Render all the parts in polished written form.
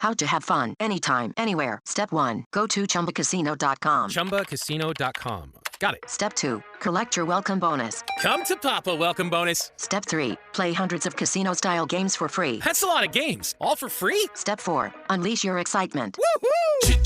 How to have fun anytime, anywhere. Step 1. Go to ChumbaCasino.com. ChumbaCasino.com. Got it. Step 2. Collect your welcome bonus. Come to Papa welcome bonus. Step 3. Play hundreds of casino-style games for free. That's a lot of games. All for free? Step 4. Unleash your excitement. Woohoo!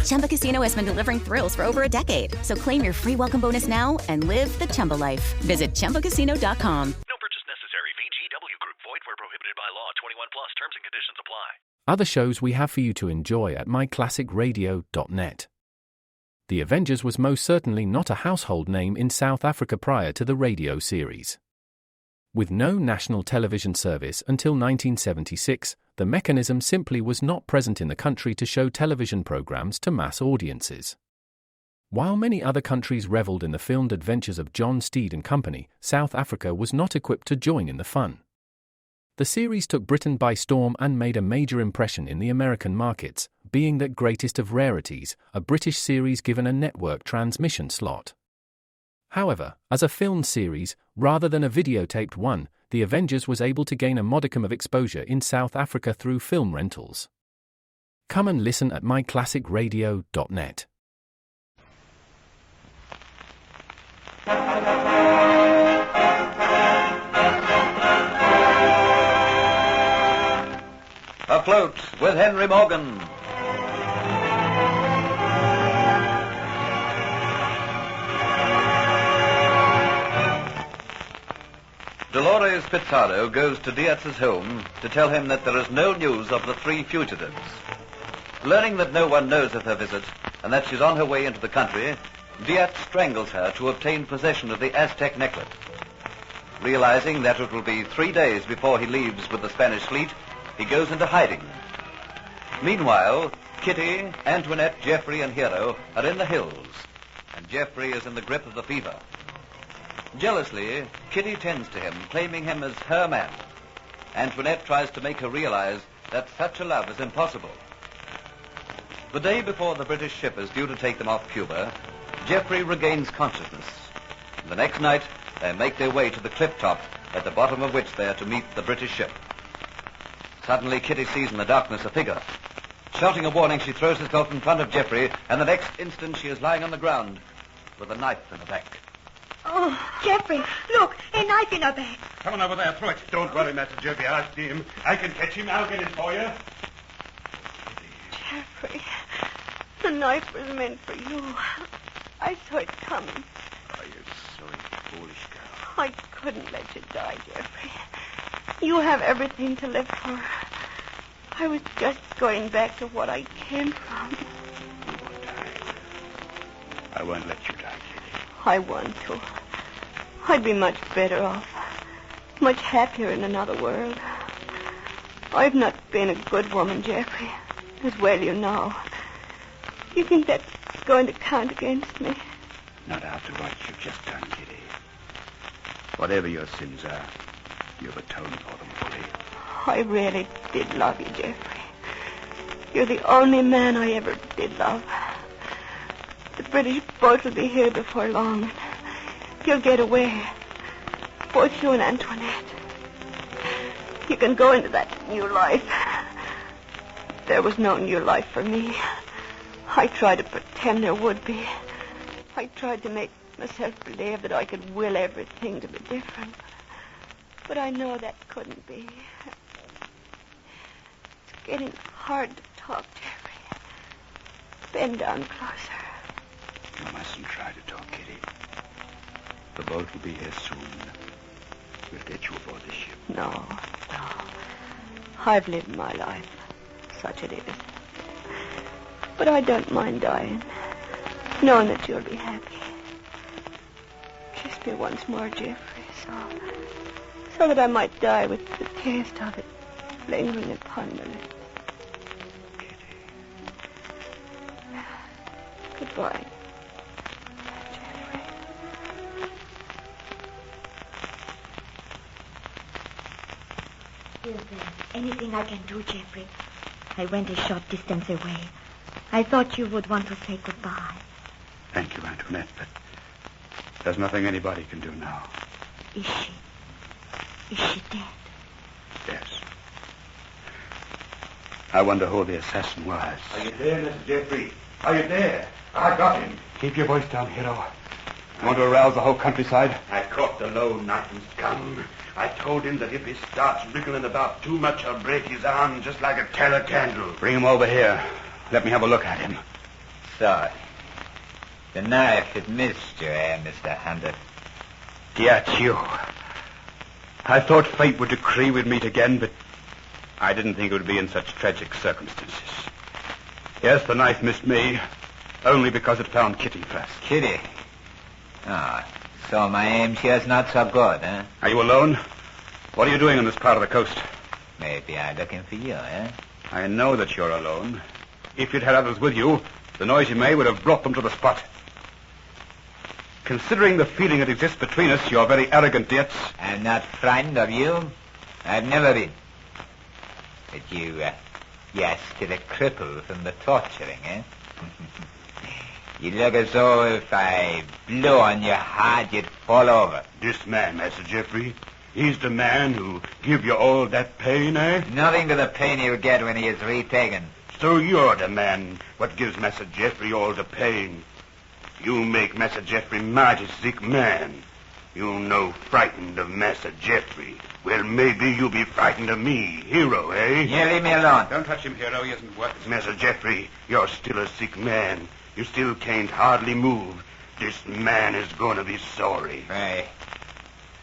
Chumba Casino has been delivering thrills for over a decade. So claim your free welcome bonus now and live the Chumba life. Visit ChumbaCasino.com. No purchase necessary. VGW Group. Void where prohibited by law. 21 plus. Terms and conditions apply. Other shows we have for you to enjoy at myclassicradio.net. The Avengers was most certainly not a household name in South Africa prior to the radio series. With no national television service until 1976, the mechanism simply was not present in the country to show television programs to mass audiences. While many other countries revelled in the filmed adventures of John Steed and company, South Africa was not equipped to join in the fun. The series took Britain by storm and made a major impression in the American markets, being that greatest of rarities, a British series given a network transmission slot. However, as a film series, rather than a videotaped one, The Avengers was able to gain a modicum of exposure in South Africa through film rentals. Come and listen at myclassicradio.net. Afloat with Henry Morgan. Dolores Pizarro goes to Dietz's home to tell him that there is no news of the three fugitives. Learning that no one knows of her visit and that she's on her way into the country, Dietz strangles her to obtain possession of the Aztec necklace. Realizing that it will be 3 days before he leaves with the Spanish fleet, he goes into hiding. Meanwhile, Kitty, Antoinette, Geoffrey, and Hero are in the hills, and Geoffrey is in the grip of the fever. Jealously, Kitty tends to him, claiming him as her man. Antoinette tries to make her realize that such a love is impossible. The day before the British ship is due to take them off Cuba, Geoffrey regains consciousness. The next night, they make their way to the cliff top, at the bottom of which they are to meet the British ship. Suddenly, Kitty sees in the darkness a figure. Shouting a warning, she throws herself in front of Geoffrey, and the next instant she is lying on the ground with a knife in her back. Oh, Geoffrey, look, a knife in her back. Come on over there, throw it. Don't worry, Master Geoffrey, I'll see him. I can catch him, I'll get it for you. Geoffrey, the knife was meant for you. I saw it coming. Oh, you're so foolish, girl. I couldn't let you die, Geoffrey. You have everything to live for. I was just going back to what I came from. You won't die. I won't let you die, Kitty. I want to. I'd be much better off. Much happier in another world. I've not been a good woman, Geoffrey. As well you know. You think that's going to count against me? Not after what you've just done, Kitty. Whatever your sins are, you've atoned for them fully. I really did love you, Geoffrey. You're the only man I ever did love. The British boat will be here before long. You'll get away. Both you and Antoinette. You can go into that new life. There was no new life for me. I tried to pretend there would be. I tried to make myself believe that I could will everything to be different. But I know that couldn't be. It's getting hard to talk, Geoffrey. Bend down closer. You mustn't try to talk, Kitty. The boat will be here soon. We'll get you aboard the ship. No. I've lived my life. Such it is. But I don't mind dying, knowing that you'll be happy. Kiss me once more, Geoffrey, so that I might die with the taste of it lingering upon my lips. Kitty. Goodbye. Is there anything I can do, Geoffrey? I went a short distance away. I thought you would want to say goodbye. Thank you, Antoinette, but there's nothing anybody can do now. Is she? Is she dead? Yes. I wonder who the assassin was. Are you there, Mr. Jeffrey? Are you there? I got him. Keep your voice down, hero. You want to arouse the whole countryside? I caught the low-nothing's gun. I told him that if he starts wriggling about too much, I'll break his arm just like a tallow candle. Bring him over here. Let me have a look at him. Sorry. The knife had missed you, Mr. Hunter? That's you. I thought fate would decree we'd meet again, but I didn't think it would be in such tragic circumstances. Yes, the knife missed me, only because it found Kitty first. Kitty? Oh, so my aim here's not so good, eh? Are you alone? What are you doing on this part of the coast? Maybe I'm looking for you, eh? I know that you're alone. If you'd had others with you, the noise you made would have brought them to the spot. Considering the feeling that exists between us, you're very arrogant, Dietz. I'm not frightened of you. I've never been. But you're still a cripple from the torturing, eh? You look as though if I blew on your heart, you'd fall over. This man, Master Jeffrey, he's the man who give you all that pain, eh? Nothing to the pain he'll get when he is retaken. So you're the man what gives Master Jeffrey all the pain. You make Master Jeffrey mighty sick man. You no frightened of Master Jeffrey. Well, maybe you be frightened of me, hero, eh? You leave me alone. Don't touch him, hero. He isn't worth it. Master Jeffrey, you're still a sick man. You still can't hardly move. This man is going to be sorry. Hey,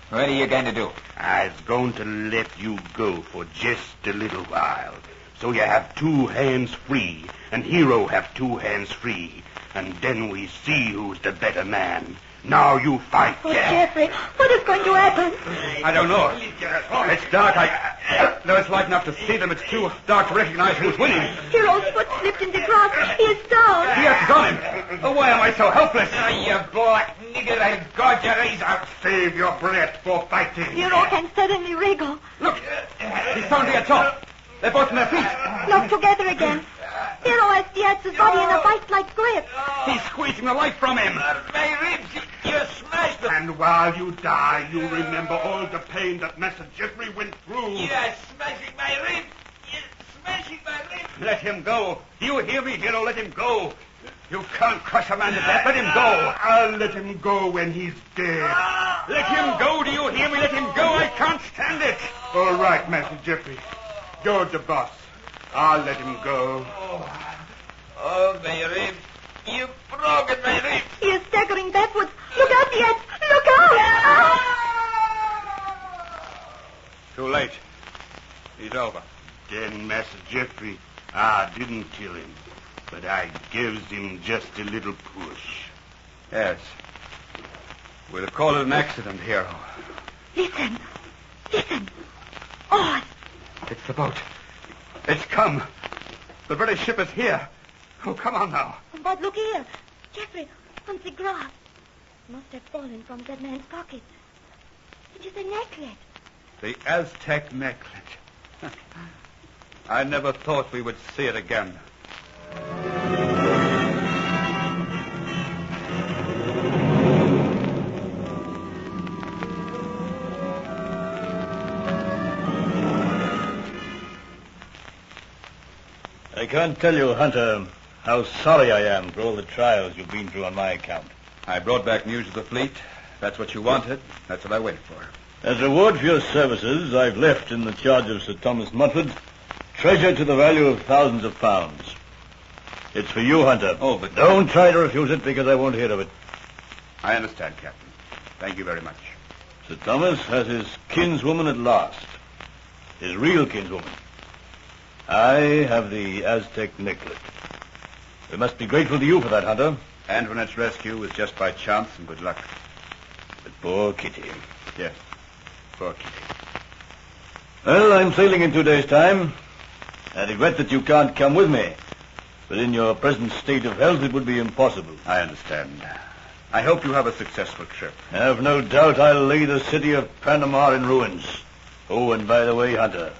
what are you going to do? I's going to let you go for just a little while. So you have 2 hands free, and Hero have 2 hands free. And then we see who's the better man. Now you fight. Oh, Jeffrey, what is going to happen? I don't know. It's dark. Though it's light enough to see them, it's too dark to recognize who's winning. Hero's foot slipped in the grass. He is down. Yes, it's on him. Oh, why am I so helpless? You black nigger, I'll gouge your eyes out. Save your breath for fighting. Hero can suddenly wriggle. Look, he's pounding at top. They're both on their feet. Look together again. Hero has Dietz's body in a vice-like grip. He's squeezing the life from him. My ribs, you smashed them. And while you die, you remember all the pain that Master Jeffrey went through. You're smashing my ribs. You're smashing my ribs. Let him go. Do you hear me, hero? Let him go. You can't crush a man to death. Let him go. I'll let him go when he's dead. Let him go. Do you hear me? Let him go. I can't stand it. All right, Master Jeffrey. You're the boss. I'll let him go. Oh, my ribs. You've broken my ribs. He is staggering backwards. Look out, Dietz. Look out. Too late. He's over. Then, Master Jeffrey, I didn't kill him, but I gives him just a little push. Yes. We'll call it an accident, hero. Listen. Listen. Oh, It's the boat. It's come. The British ship is here. Oh, come on now. but look here. Jeffrey, on the grass. Must have fallen from that man's pocket. It is a necklace. The Aztec necklet. I never thought we would see it again. I can't tell you, Hunter, how sorry I am for all the trials you've been through on my account. I brought back news of the fleet. That's what you wanted. That's what I waited for. As a reward for your services, I've left in the charge of Sir Thomas Mutford treasure to the value of thousands of pounds. It's for you, Hunter. Oh, but... Don't try to refuse it, because I won't hear of it. I understand, Captain. Thank you very much. Sir Thomas has his kinswoman at last. His real kinswoman. I have the Aztec necklet. We must be grateful to you for that, Hunter. And when its rescue was just by chance and good luck. But poor Kitty. Yes, poor Kitty. Well, I'm sailing in 2 days' time. I regret that you can't come with me. But in your present state of health, it would be impossible. I understand. I hope you have a successful trip. I have no doubt I'll lay the city of Panama in ruins. Oh, and by the way, Hunter,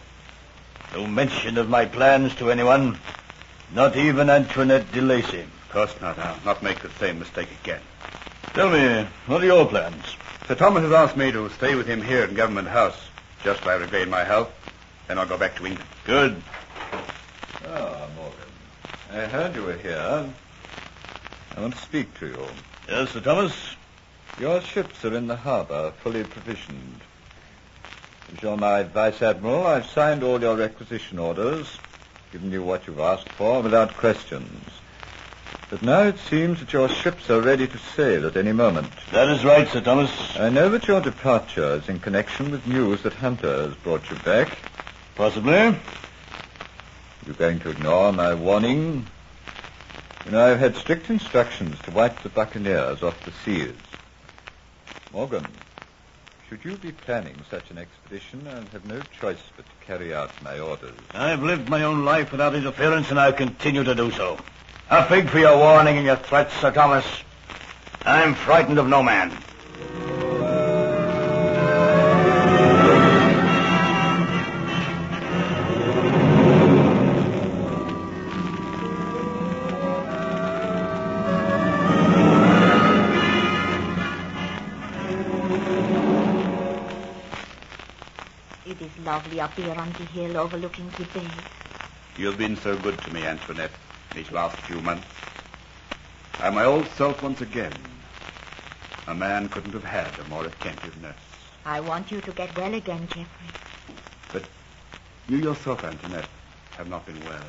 no mention of my plans to anyone. Not even Antoinette de Lacy. Of course not. I'll not make the same mistake again. Tell me, what are your plans? Sir Thomas has asked me to stay with him here in Government House, just till I regain my health. Then I'll go back to England. Good. I heard you were here. I want to speak to you. Yes, Sir Thomas? Your ships are in the harbor, fully provisioned. As you're my Vice Admiral, I've signed all your requisition orders, given you what you've asked for without questions. But now it seems that your ships are ready to sail at any moment. That is right, Sir Thomas. I know that your departure is in connection with news that Hunter has brought you back. Possibly. You're going to ignore my warning? You know, I've had strict instructions to wipe the buccaneers off the seas. Morgan, should you be planning such an expedition, I'll have no choice but to carry out my orders. I've lived my own life without interference, and I'll continue to do so. A fig for your warning and your threats, Sir Thomas. I'm frightened of no man. It is lovely up here on the hill overlooking the bay. You've been so good to me, Antoinette, these last few months. I'm my old self once again. A man couldn't have had a more attentive nurse. I want you to get well again, Geoffrey. But you yourself, Antoinette, have not been well.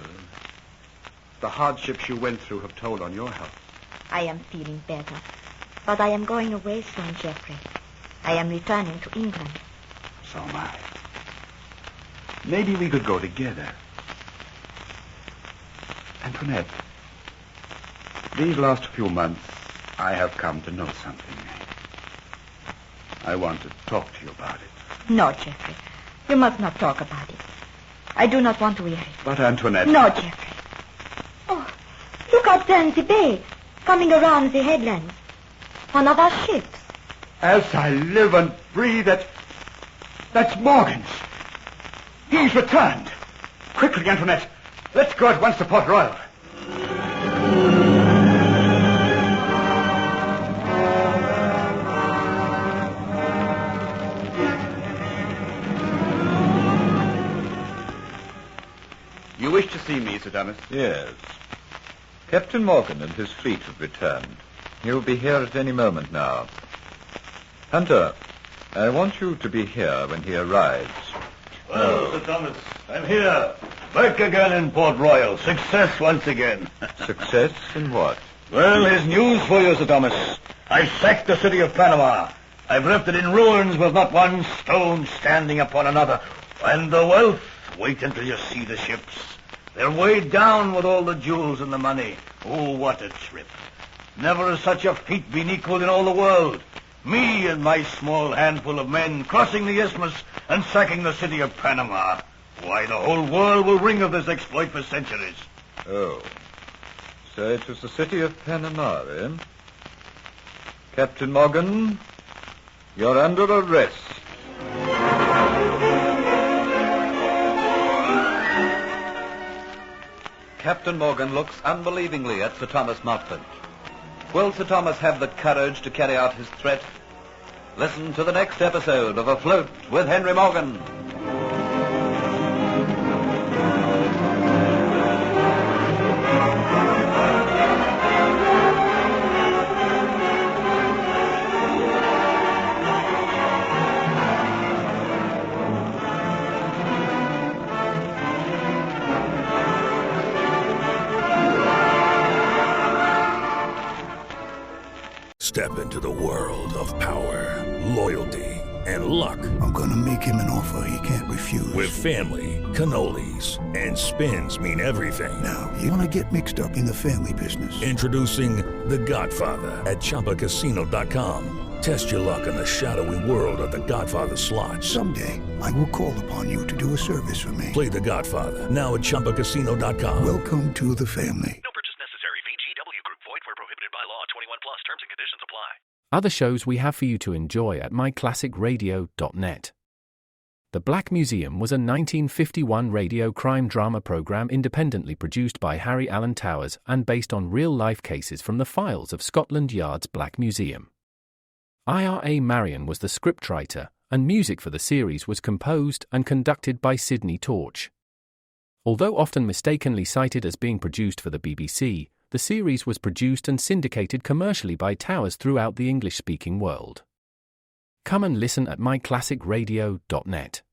The hardships you went through have told on your health. I am feeling better. But I am going away soon, Geoffrey. I am returning to England. So am I. Maybe we could go together. Antoinette, these last few months, I have come to know something. I want to talk to you about it. No, Geoffrey. You must not talk about it. I do not want to hear it. But, Antoinette... No, Geoffrey. Oh, look out there in the bay, coming around the headlands. One of our ships. As I live and breathe, that's Morgan's. He's returned. Quickly, Antoinette. Let's go at once to Port Royal. You wish to see me, Sir Thomas? Yes. Captain Morgan and his fleet have returned. He'll be here at any moment now. Hunter, I want you to be here when he arrives. Well, Sir Thomas, I'm here. Back again in Port Royal. Success once again. Success in what? Well, here's news for you, Sir Thomas. I've sacked the city of Panama. I've left it in ruins with not one stone standing upon another. And the wealth, wait until you see the ships. They're weighed down with all the jewels and the money. Oh, what a trip. Never has such a feat been equaled in all the world. Me and my small handful of men crossing the isthmus and sacking the city of Panama. Why, the whole world will ring of this exploit for centuries. Oh. So it was the city of Panama, eh? Captain Morgan, you're under arrest. Captain Morgan looks unbelievingly at Sir Thomas Montfort. Will Sir Thomas have the courage to carry out his threat? Listen to the next episode of Afloat with Henry Morgan. Step into the world of power, loyalty, and luck. I'm gonna make him an offer he can't refuse. With family, cannolis, and spins mean everything. Now, you wanna get mixed up in the family business. Introducing The Godfather at ChumbaCasino.com. Test your luck in the shadowy world of The Godfather slot. Someday, I will call upon you to do a service for me. Play The Godfather now at ChumbaCasino.com. Welcome to the family. No purchase necessary. VGW Group. Void where prohibited by law. 21 plus. Terms and conditions apply. Other shows we have for you to enjoy at myclassicradio.net. The Black Museum was a 1951 radio crime drama program independently produced by Harry Alan Towers and based on real-life cases from the files of Scotland Yard's Black Museum. Ira Marion was the scriptwriter, and music for the series was composed and conducted by Sidney Torch. Although often mistakenly cited as being produced for the BBC, the series was produced and syndicated commercially by towers throughout the English-speaking world. Come and listen at myclassicradio.net.